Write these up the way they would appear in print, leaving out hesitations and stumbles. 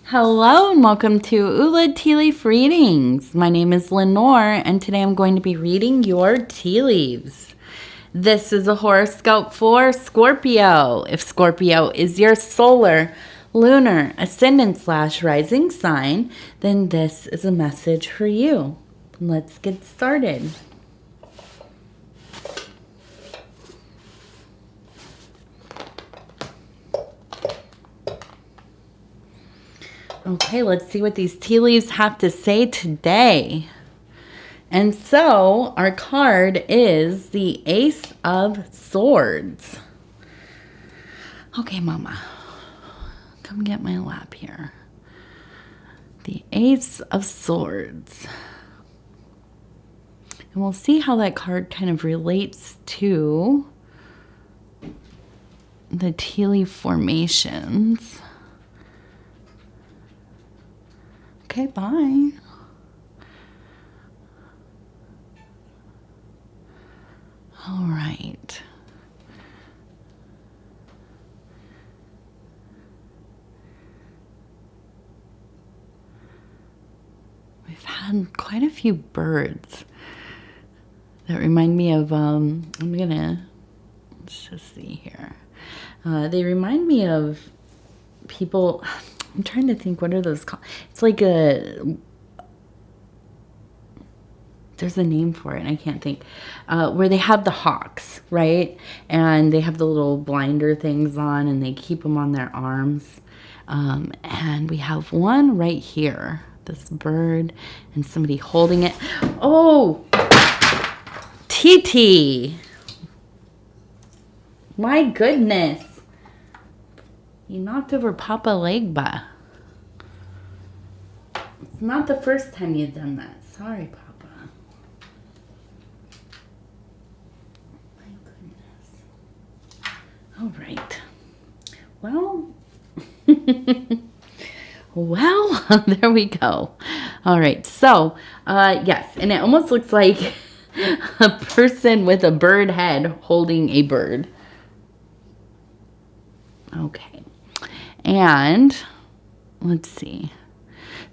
Hello and welcome to Ula Tea Leaf Readings. My name is Lenor and today I'm going to be reading your tea leaves. This is a horoscope for Scorpio. If Scorpio is your solar, lunar, ascendant / rising sign, then this is a message for you. Let's get started. Okay, let's see what these tea leaves have to say today. And so our card is the Ace of Swords. Okay, Mama, come get my lap here. The Ace of Swords. And we'll see how that card kind of relates to the tea leaf formations. Okay, bye. All right. We've had quite a few birds that remind me of, let's just see here. They remind me of people. I'm trying to think, what are those called? It's like there's a name for it, and I can't think. Where they have the hawks, right? And they have the little blinder things on, and they keep them on their arms. And we have one right here, this bird, and somebody holding it. Oh, TT. My goodness. You knocked over Papa Legba. It's not the first time you've done that. Sorry, Papa. My goodness. All right. Well, well, there we go. All right. So, yes, and it almost looks like a person with a bird head holding a bird. Okay. And let's see.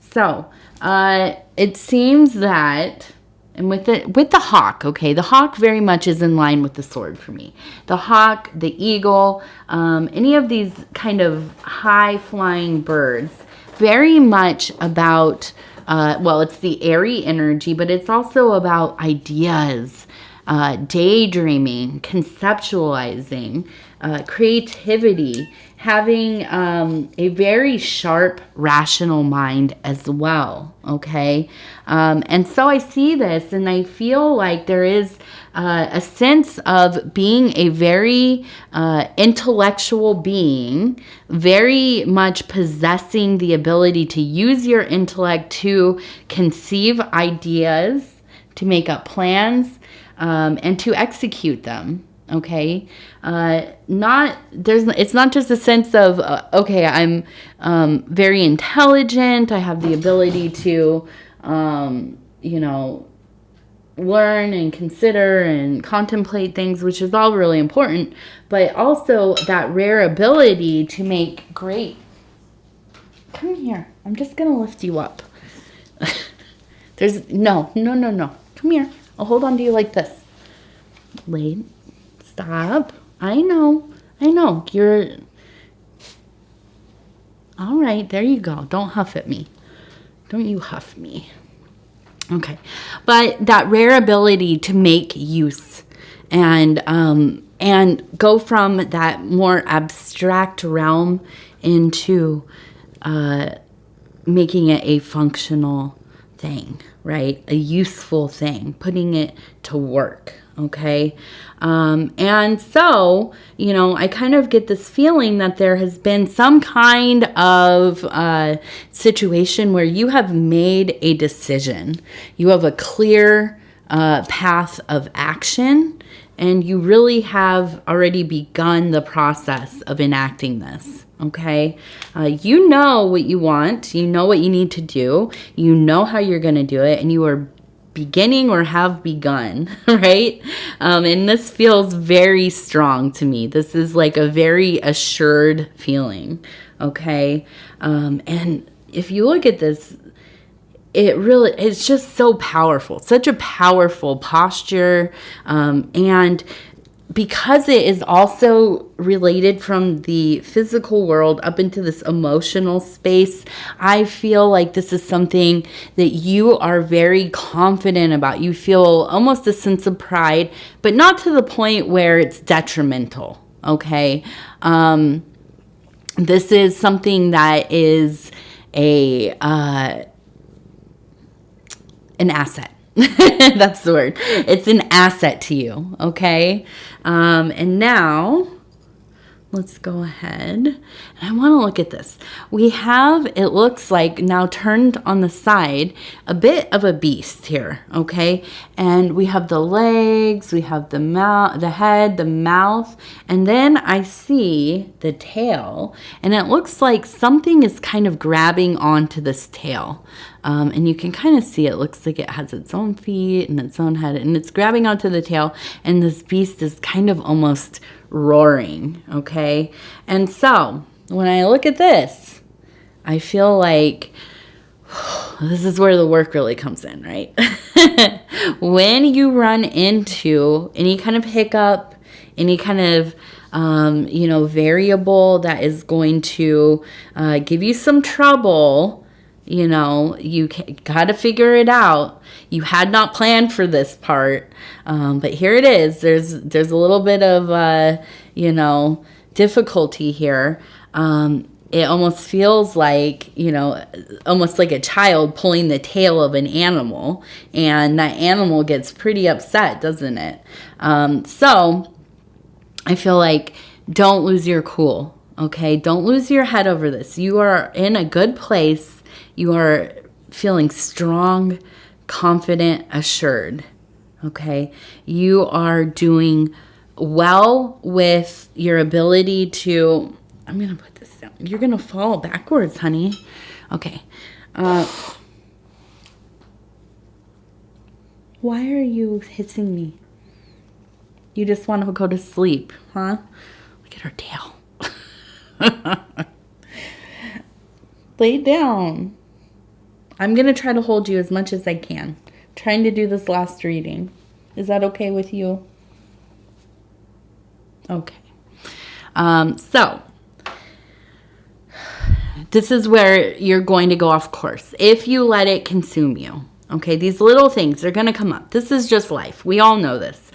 So it seems that, and with the hawk, okay, the hawk very much is in line with the sword for me. The hawk, the eagle, any of these kind of high flying birds, very much about, it's the airy energy, but it's also about ideas, daydreaming, conceptualizing, creativity, having a very sharp, rational mind as well, okay? And so I see this and I feel like there is a sense of being a very intellectual being, very much possessing the ability to use your intellect to conceive ideas, to make up plans, and to execute them. Okay, it's not just a sense of okay, I'm very intelligent. I have the ability to learn and consider and contemplate things, which is all really important, but also that rare ability to make great. Come here. I'm just gonna lift you up. No. Come here. I'll hold on to you like this. Wait. Stop. I know. You're... All right, there you go. Don't huff at me. Don't you huff me. Okay. But that rare ability to make use and go from that more abstract realm into making it a functional thing, right? A useful thing, putting it to work. Okay. And so, I kind of get this feeling that there has been some kind of situation where you have made a decision. You have a clear path of action, and you really have already begun the process of enacting this. Okay. You know what you want. You know what you need to do. You know how you're going to do it, and you are beginning or have begun, right? And this feels very strong to me. This is like a very assured feeling, okay? And if you look at this, it's just so powerful, such a powerful posture. And because it is also related from the physical world up into this emotional space, I feel like this is something that you are very confident about. You feel almost a sense of pride, but not to the point where it's detrimental, okay? This is something that is an asset. That's the word. It's an asset to you, okay? And now, let's go ahead. And I want to look at this. We have, it looks like now turned on the side, a bit of a beast here, okay? And we have the legs, we have the mouth, the head, the mouth, and then I see the tail, and it looks like something is kind of grabbing onto this tail. And you can kind of see it looks like it has its own feet and its own head, and it's grabbing onto the tail, and this beast is kind of almost roaring, okay? And so when I look at this, I feel like this is where the work really comes in, right? When you run into any kind of hiccup, any kind of variable that is going to give you some trouble, you got to figure it out. You had not planned for this part, but here it is. There's a little bit of, difficulty here. It almost feels like, almost like a child pulling the tail of an animal, and that animal gets pretty upset, doesn't it? So I feel like don't lose your cool, okay? Don't lose your head over this. You are in a good place. You are feeling strong, confident, assured, okay? You are doing well with your ability to, I'm going to put this down. You're going to fall backwards, honey. Okay. Why are you hissing me? You just want to go to sleep, huh? Look at her tail. Lay down. I'm going to try to hold you as much as I can. Trying to do this last reading. Is that okay with you? Okay. So, this is where you're going to go off course. If you let it consume you. Okay, these little things are going to come up. This is just life. We all know this.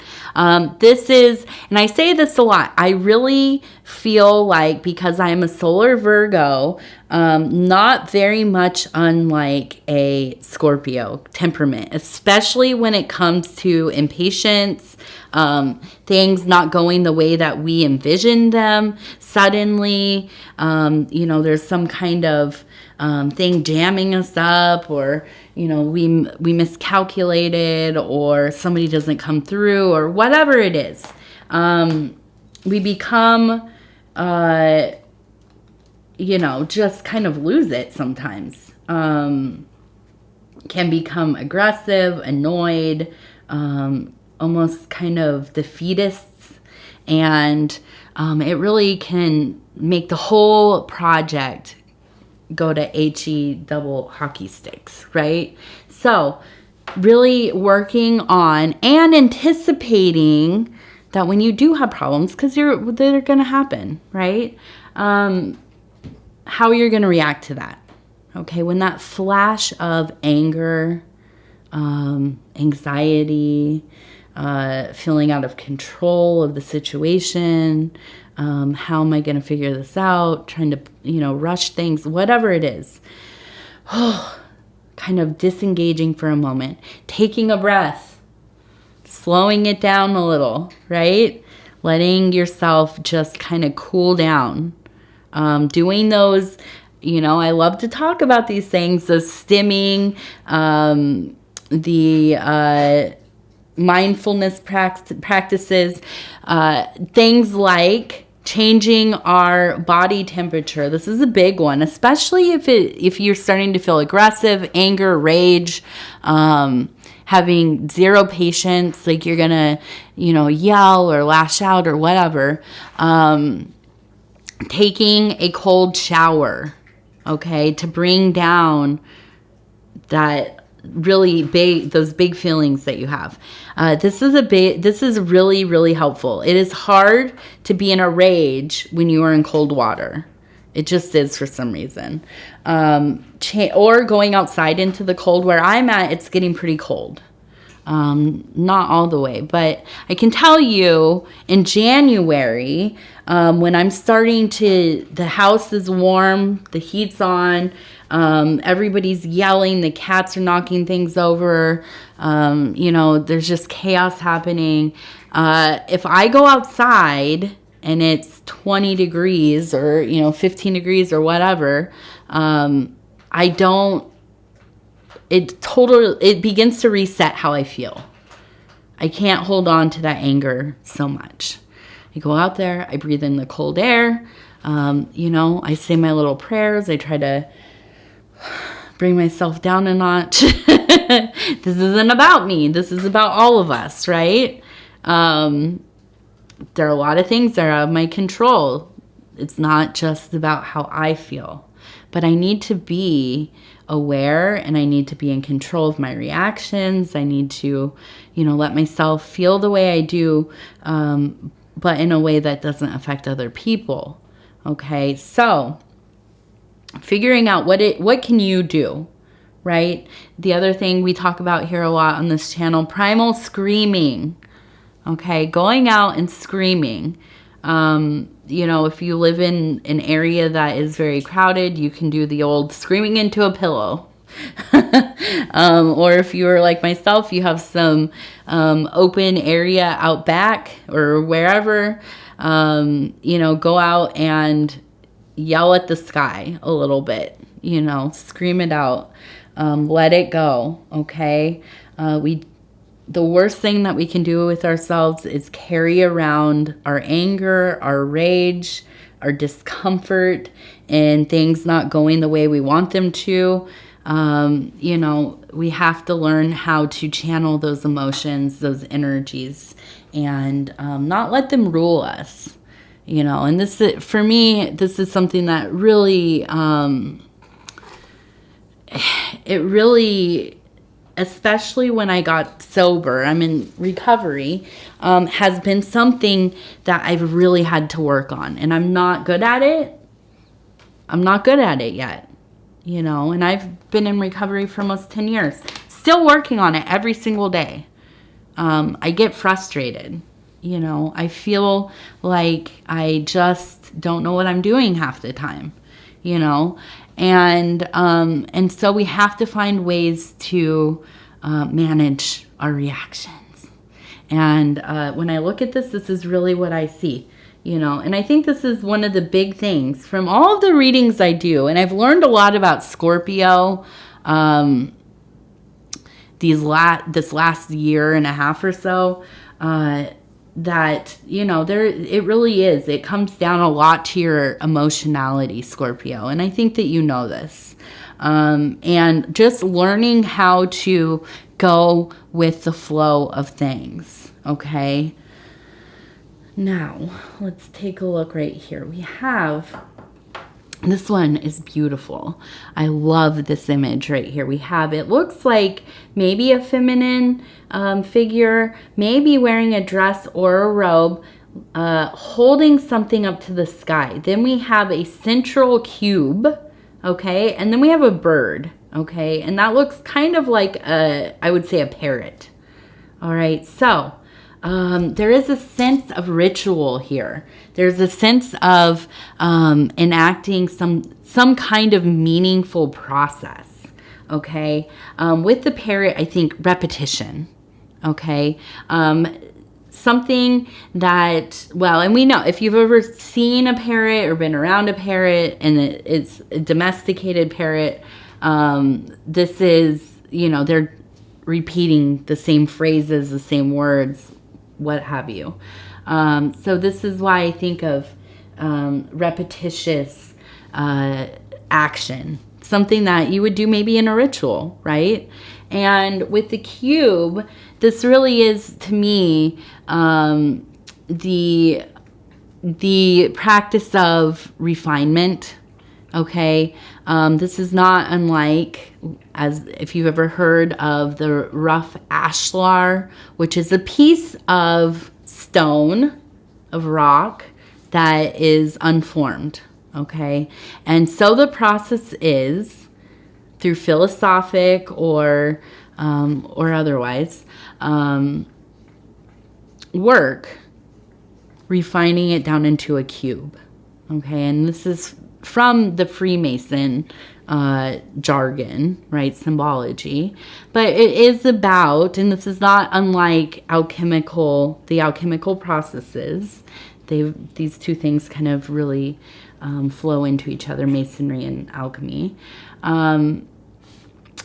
This is, and I say this a lot, I really feel like, because I'm a solar Virgo, not very much unlike a Scorpio temperament, especially when it comes to impatience, things not going the way that we envisioned them suddenly. There's some kind of thing jamming us up, or we miscalculated, or somebody doesn't come through, or whatever it is. We become just kind of lose it sometimes. Can become aggressive, annoyed, almost kind of defeatists, and it really can make the whole project go to HE double hockey sticks, right? So really working on and anticipating that when you do have problems, because they're going to happen, right? How you're going to react to that. Okay, when that flash of anger, anxiety, feeling out of control of the situation, how am I going to figure this out? Trying to, rush things, whatever it is. Kind of disengaging for a moment, taking a breath, slowing it down a little, right? Letting yourself just kind of cool down. Doing those, I love to talk about these things, those stimming, the mindfulness practices, things like changing our body temperature. This is a big one, especially if you're starting to feel aggressive, anger, rage, having zero patience, like you're gonna, yell or lash out or whatever. Taking a cold shower, okay, to bring down that really big, those big feelings that you have. This is really, really helpful. It is hard to be in a rage when you are in cold water. It just is for some reason. Or going outside into the cold. Where I'm at, it's getting pretty cold. Not all the way, but I can tell you in January, when I'm starting the house is warm, the heat's on, everybody's yelling, the cats are knocking things over, there's just chaos happening. If I go outside and it's 20 degrees or, 15 degrees or whatever, it begins to reset how I feel. I can't hold on to that anger so much. I go out there, I breathe in the cold air, I say my little prayers, I try to bring myself down a notch. This isn't about me, this is about all of us, right? There are a lot of things that are out of my control. It's not just about how I feel. But I need to be aware and I need to be in control of my reactions. I need to, let myself feel the way I do, but in a way that doesn't affect other people. Okay, so figuring out what can you do, right? The other thing we talk about here a lot on this channel, primal screaming. Okay, going out and screaming. If you live in an area that is very crowded, you can do the old screaming into a pillow. Or if you are like myself, you have some open area out back or wherever, go out and yell at the sky a little bit, scream it out, let it go. Okay. The worst thing that we can do with ourselves is carry around our anger, our rage, our discomfort, and things not going the way we want them to. We have to learn how to channel those emotions, those energies, and not let them rule us. And this is, for me, this is something that really, especially when I got sober, I'm in recovery, has been something that I've really had to work on. And I'm not good at it. I'm not good at it yet, and I've been in recovery for almost 10 years. Still working on it every single day. I get frustrated. I feel like I just don't know what I'm doing half the time, and so we have to find ways to manage our reactions. And when I look at this is really what I see, and I think this is one of the big things from all of the readings I do. And I've learned a lot about Scorpio this last year and a half or so, that, it really is. It comes down a lot to your emotionality, Scorpio. And I think that you know this. And just learning how to go with the flow of things. Okay. Now, let's take a look right here. We have, this one is beautiful. I love this image right here. We have, it looks like maybe a feminine figure, maybe wearing a dress or a robe, holding something up to the sky. Then we have a central cube, okay? And then we have a bird, okay? And that looks kind of like I would say a parrot. All right, so there is a sense of ritual here. There's a sense of enacting some kind of meaningful process, okay? With the parrot, I think repetition, okay? Something that, well, and we know if you've ever seen a parrot or been around a parrot and it's a domesticated parrot, this is, they're repeating the same phrases, the same words, what have you. So this is why I think of repetitious action, something that you would do maybe in a ritual, right? And with the cube, this really is, to me, the practice of refinement, okay? This is not unlike, as if you've ever heard of the rough ashlar, which is a piece of stone, of rock, that is unformed, okay? And so the process is through philosophic or otherwise work, refining it down into a cube, okay? And this is from the Freemason jargon, right? Symbology. But it is about, and this is not unlike the alchemical processes. These two things kind of really flow into each other, masonry and alchemy.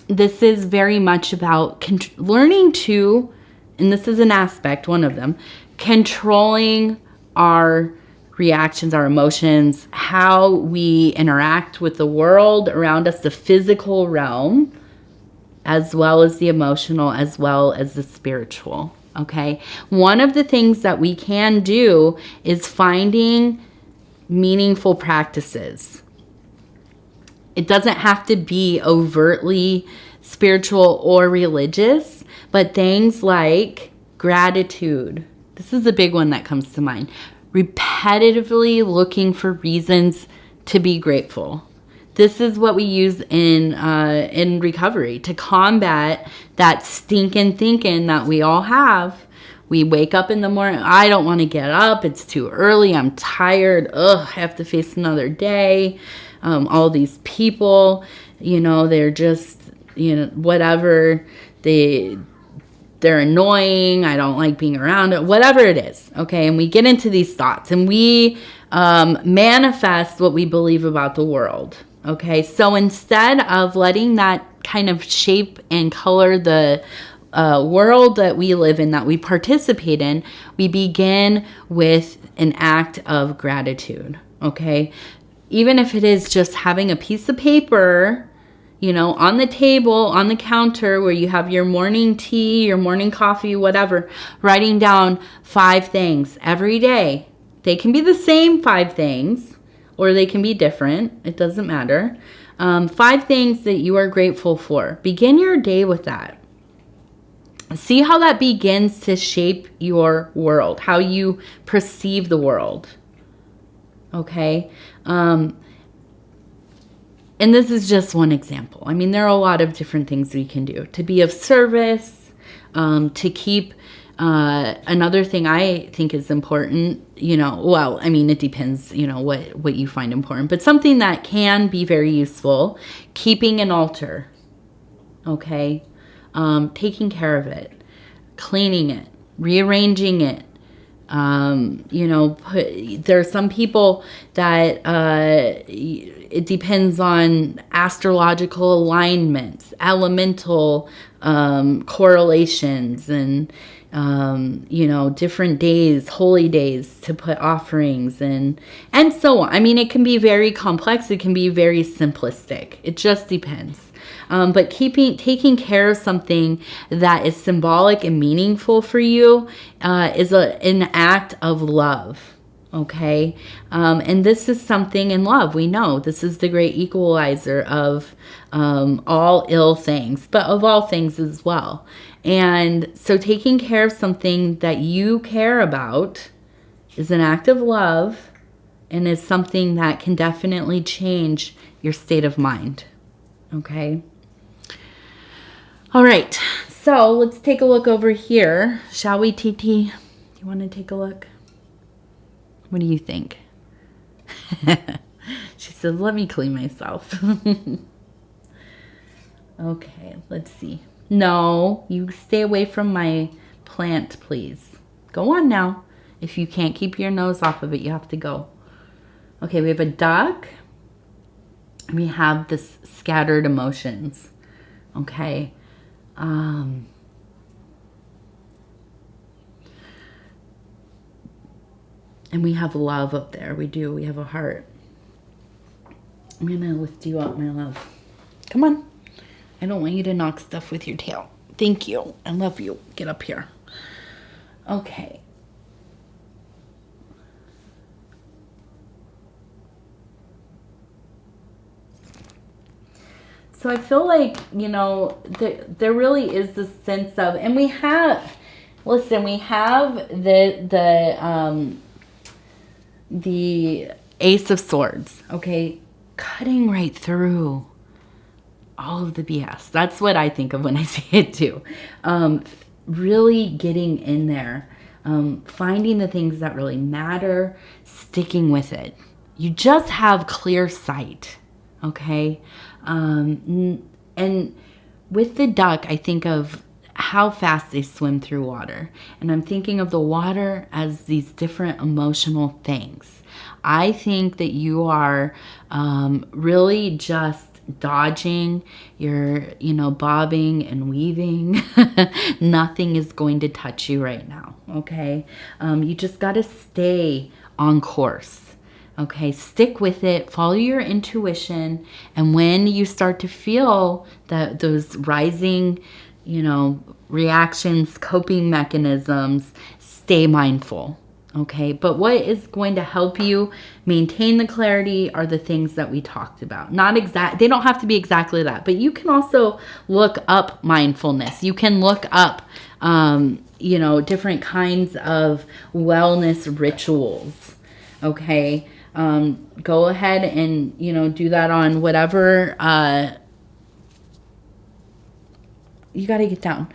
This is very much about learning to, and this is an aspect, one of them, controlling our reactions, our emotions, how we interact with the world around us, the physical realm, as well as the emotional, as well as the spiritual, okay? One of the things that we can do is finding meaningful practices. It doesn't have to be overtly spiritual or religious, but things like gratitude. This is a big one that comes to mind. Repetitively looking for reasons to be grateful. This is what we use in recovery to combat that stinking thinking that we all have. We wake up in the morning, I don't want to get up, it's too early, I'm tired, I have to face another day. All these people, they're just, whatever, they're annoying, I don't like being around it, whatever it is, okay? And we get into these thoughts and we manifest what we believe about the world, okay? So instead of letting that kind of shape and color the world that we live in, that we participate in, we begin with an act of gratitude, okay? Even if it is just having a piece of paper, on the table, on the counter where you have your morning tea, your morning coffee, whatever, writing down 5 things every day. They can be the same 5 things or they can be different. It doesn't matter. 5 things that you are grateful for. Begin your day with that. See how that begins to shape your world, how you perceive the world. Okay? And this is just one example. I mean, there are a lot of different things we can do to be of service, to keep, another thing I think is important, it depends, what you find important, but something that can be very useful, keeping an altar, okay? Taking care of it, cleaning it, rearranging it. There are some people that it depends on astrological alignments, elemental correlations, and different days, holy days to put offerings and so on. I mean, it can be very complex. It can be very simplistic. It just depends. But taking care of something that is symbolic and meaningful for you is an act of love, okay? And this is something in love. We know this is the great equalizer of all ill things, but of all things as well. And so taking care of something that you care about is an act of love and is something that can definitely change your state of mind, okay? All right, so let's take a look over here. Shall we, TT? You want to take a look? What do you think? She says, let me clean myself. Okay, let's see. No, you stay away from my plant, please. Go on now. If you can't keep your nose off of it, you have to go. Okay, we have a duck. We have this scattered emotions. Okay. And we have love up there. We do. We have a heart. I'm going to lift you up, my love. Come on. I don't want you to knock stuff with your tail. Thank you. I love you. Get up here. Okay. So I feel like, you know, there really is this sense of, and we have, listen, we have the Ace of Swords, okay, cutting right through all of the BS. That's what I think of when I see it too. Really getting in there, finding the things that really matter, sticking with it. You just have clear sight, okay? And with the duck, I think of how fast they swim through water. And I'm thinking of the water as these different emotional things. I think that you are really just dodging, you're, you know, bobbing and weaving. Nothing is going to touch you right now, okay? You just got to stay on course. Okay, stick with it, follow your intuition, and when you start to feel that those rising, you know, reactions, coping mechanisms, stay mindful. Okay, but what is going to help you maintain the clarity are the things that we talked about. They don't have to be exactly that, but you can also look up mindfulness. You can look up, you know, different kinds of wellness rituals. Okay, go ahead and, you know, do that on whatever, you got to get down,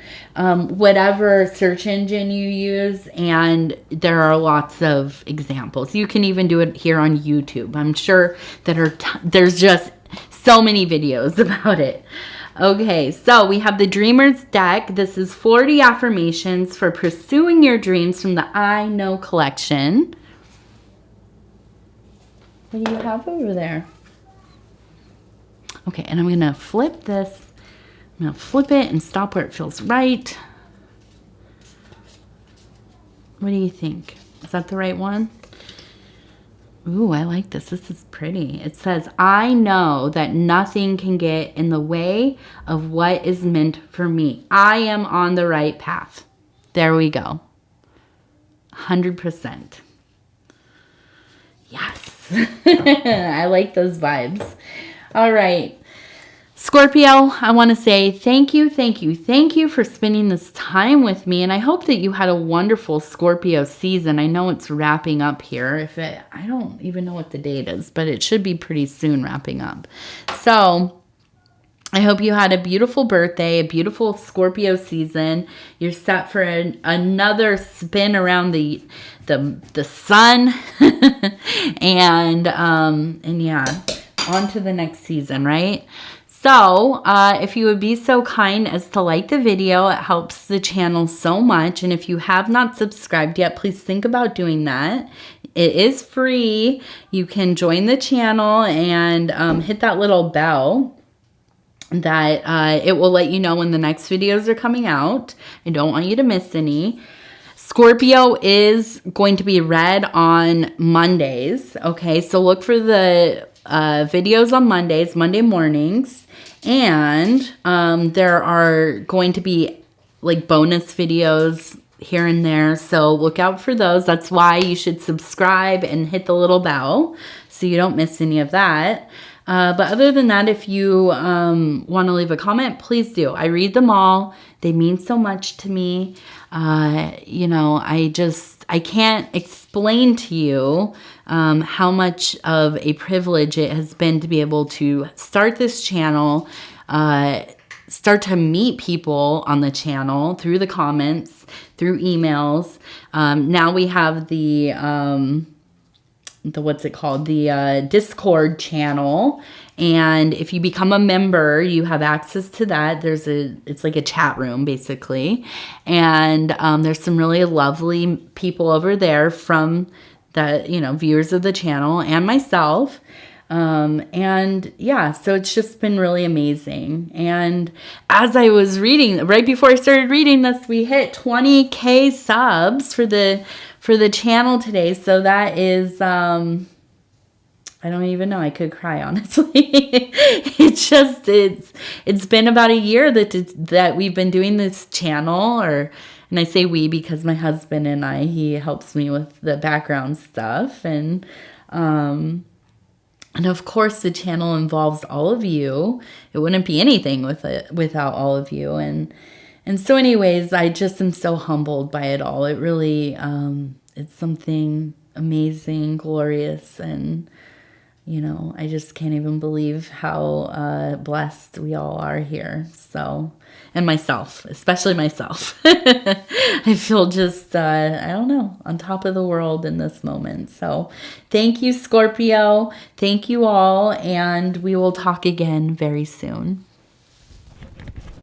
whatever search engine you use. And there are lots of examples. You can even do it here on YouTube. I'm sure that there's just so many videos about it. Okay, so we have the Dreamers deck. This is 40 affirmations for pursuing your dreams from the I Know collection. What do you have over there? Okay, and I'm going to flip this. I'm going to flip it and stop where it feels right. What do you think? Is that the right one? Ooh, I like this. This is pretty. It says, I know that nothing can get in the way of what is meant for me. I am on the right path. There we go. 100%. Yes. I like those vibes. All right. Scorpio, I want to say thank you for spending this time with me. And I hope that you had a wonderful Scorpio season. I know it's wrapping up here. I don't even know what the date is, but it should be pretty soon wrapping up. So I hope you had a beautiful birthday, a beautiful Scorpio season. You're set for another spin around the sun. and yeah, on to the next season, right? So if you would be so kind as to like the video, it helps the channel so much. And if you have not subscribed yet, please think about doing that. It is free. You can join the channel and hit that little bell that it will let you know when the next videos are coming out. I don't want you to miss any. Scorpio is going to be read on Mondays. Okay, so look for the videos on Mondays, Monday mornings. And there are going to be like bonus videos here and there. So look out for those. That's why you should subscribe and hit the little bell so you don't miss any of that. But other than that, if you want to leave a comment, please do. I read them all. They mean so much to me. You know, I can't explain to you how much of a privilege it has been to be able to start this channel, start to meet people on the channel through the comments, through emails. Now we have the what's it called? The Discord channel. And if you become a member, you have access to that. It's like a chat room basically. And there's some really lovely people over there from the, you know, viewers of the channel and myself. And yeah, so it's just been really amazing. And as I was reading, right before I started reading this, we hit 20K subs for the channel today. So that is, I don't even know. I could cry, honestly. It's been about a year that we've been doing this channel, and I say we because my husband and he helps me with the background stuff. And And of course, the channel involves all of you. It wouldn't be anything without all of you. And so anyways, I just am so humbled by it all. It really, it's something amazing, glorious, and I just can't even believe how blessed we all are here. So, and myself, especially myself. I feel just, I don't know, on top of the world in this moment. So thank you, Scorpio. Thank you all. And we will talk again very soon.